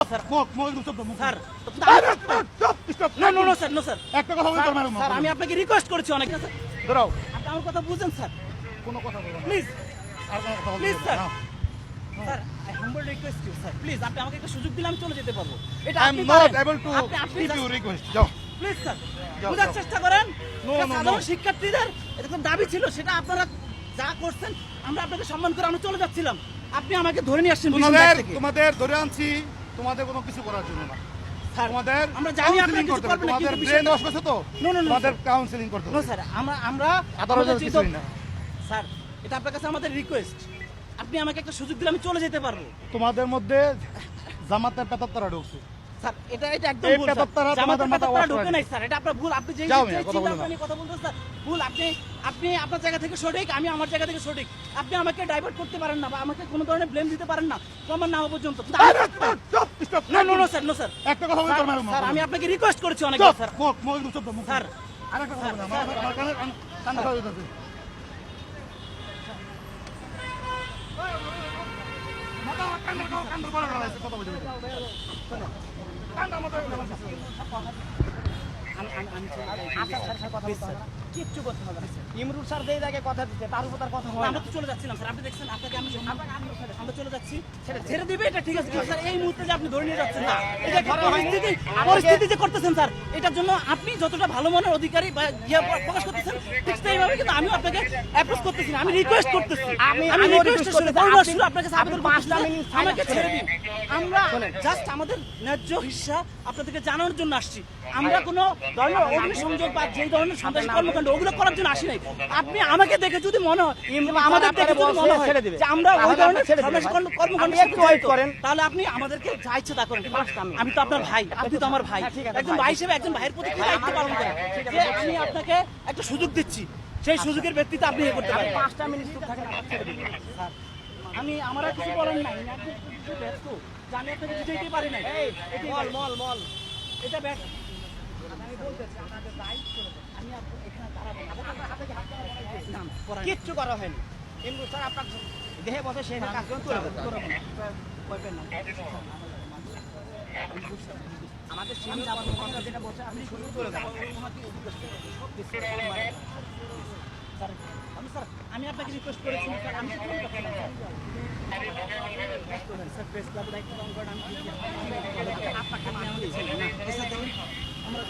Sir sir একটা কথা বলতে পারবেন স্যার আমি আপনাকে রিকোয়েস্ট করেছি অনেক স্যার দাঁড়াও আপনি আমার কথা বুঝেন স্যার কোনো কথা বলবেন না প্লিজ আর কোনো কথা বলবেন প্লিজ না sir sir I humble request you sir please আপনি আমাকে একটা সুযোগ দিলে আমি চলে যেতে পারবো এটা আই এম আপনি নট পারেন এবল টু আপনি গিভ ইউ রিকোয়েস্ট যাও প্লিজ স্যার যাও, বুঝার যাও। চেষ্টা করেন No, এটা no, সাধারণ no. শিক্ষার্থীদের এরকম দাবি ছিল সেটা আপনারা যা করছেন আমরা আপনাকে সম্মান করে আমরা চলে যাচ্ছিলাম আপনি আমাকে ধরে নিয়ে আসছেন বিশাল ব্যাগ থেকে। তোমাদের ধরে আনছি তোমাদের কোনো কিছু করার জন্য না স্যার, তোমাদের আমরা জানি আপনি counseling কিছু করতে হবে, করবেন না, তোমাদের কিন্তু ব্রেন বিষয়টা- ওয়াশ করছে তো No, no, no, তোমাদের sir. কাউন্সিলিং করতে নো হবে স্যার আমরা আদালতের আমাদের চিন্তা- কিছুই না। স্যার এটা আপনার কাছে আমাদের রিকোয়েস্ট আপনি আমাকে একটা সুযোগ দিলে আমি চলে যেতে পারবো তোমাদের মধ্যে জামাতের পেতাত্তারা ঢুকছে স্যার এটা একদম এই ভুল স্যার। পেতাত্তারা জামাতের তোমাদের মাথা পেতাত্তারা wash ঢোকে করে নাই স্যার এটা আপনার ভুল আপনি যে যাও যে মিয়া, কথা চিন্তা বলো না। ভাবনা নিয়ে কথা বলতেছেন স্যার ভুল আপনি আপনার জায়গা থেকে সঠিক আমি আমার জায়গা থেকে সঠিক আপনি আমাকে ডাইভার্ট করতে পারেন না বা আমাকে কোনো ধরনের ব্লেম দিতে পারেন না প্রমাণ না হওয়া পর্যন্ত না no no sir no sir একটা কথা বলতে পারবেন না স্যার আমি আপনাকে রিকোয়েস্ট করেছি অনেক চুপ স্যার মুখ মুখ একদম চুপ মুখ স্যার আরেকটা কথা বলবেন না, আমার কানে কানে কথা দিতেছে কথা বলতে কিচ্ছু করতে হবে না ইমরুল স্যার যেই জায়গায় কথা দিচ্ছে তার উপর তার কথা হয় না। আমরা তো চলে যাচ্ছিলাম স্যার আপনি দেখছেন আপনাকে আমি আমরা চলে যাচ্ছি ছেড়ে দিবে এটা ঠিক আছে কিন্তু স্যার এই মুহূর্তে যে আপনি ধরে নিয়ে যাচ্ছেন না এটা একটা পরিস্থিতি যে করতেছেন স্যার এটার জন্য আপনি যতটা ভালো মনের অধিকারী বা ইয়ে প্রকাশ করতেছেন ঠিক সেইভাবে কিন্তু আমি আপনাকে অ্যাপ্রোচ করতেছি না আমি রিকোয়েস্ট করতেছি আমি রিকোয়েস্ট করতে আপনার কাছে আবেদন পাঁচটা করতেছি, মিনিট আমাকে ছেড়ে দিন আমরা জাস্ট আমাদের ন্যায্য হিস্সা আপনাদেরকে জানানোর জন্য আসছি আমরা কোনো ধরনের অগ্নিসংযোগ বা যেই ধরনের সন্ত্রাসী কর্মকাণ্ড ওগুলো করার জন্য আসি নাই আপনি আমাকে দেখে যদি মনে হয় কিংবা আমাদের দেখে যদি মনে হয় ছেড়ে দিবে। যে আমরা ওই তাহলে ধরনের আপনি ছেড়ে দিবেন। সন্ত্রাসী কর্মকাণ্ড আপনি একটু wait করেন। তাহলে আপনি আমাদেরকে যা ইচ্ছে তা করেন আমি তো আপনার ভাই আপনি তো আমার ভাই হ্যাঁ, ঠিক আছে, একজন ভাই হিসেবে একজন ভাইয়ের প্রতি কি দায়িত্ব পালন করেন যে আমি আপনাকে একটা সুযোগ দিচ্ছি সেই সুযোগের ভিত্তিতে আপনি এ করতে পারেন 5টা মিনিট চুপ থাকেন আবার ছেড়ে দিবেন। স্যার, আমি আমার আর কিছু বলার নাই আমি একদম কিছু ব্যস্ত যে আমি আপনাকে বুঝাইতে পারি নাই মল এটা ব্যাস আমি বলতেছি আমাদের রাইট করে দেন। আমি এখানে দাঁড়াবো না। আপনাকে হাত ধরা নাম করাই না। কিচ্ছু করা হয়নি ইমরুল স্যার আপনার দেহে বসে সেই কাজ করুন তুলে দেন। কয়বেন না। আমাদের সিনিয়র কর্মকর্তা যেটা বসে আপনি শুরু করে দেন। স্যার, আমি আপনাকে রিকোয়েস্ট করেছি স্যার আমি তো কোনো কথা না স্যার প্রেস ক্লাবের দায়িত্ব পালন করেন আমি আপনাকে আপনাকে আমাকে ছেড়ে না। স্যার, দেখেন, আমরা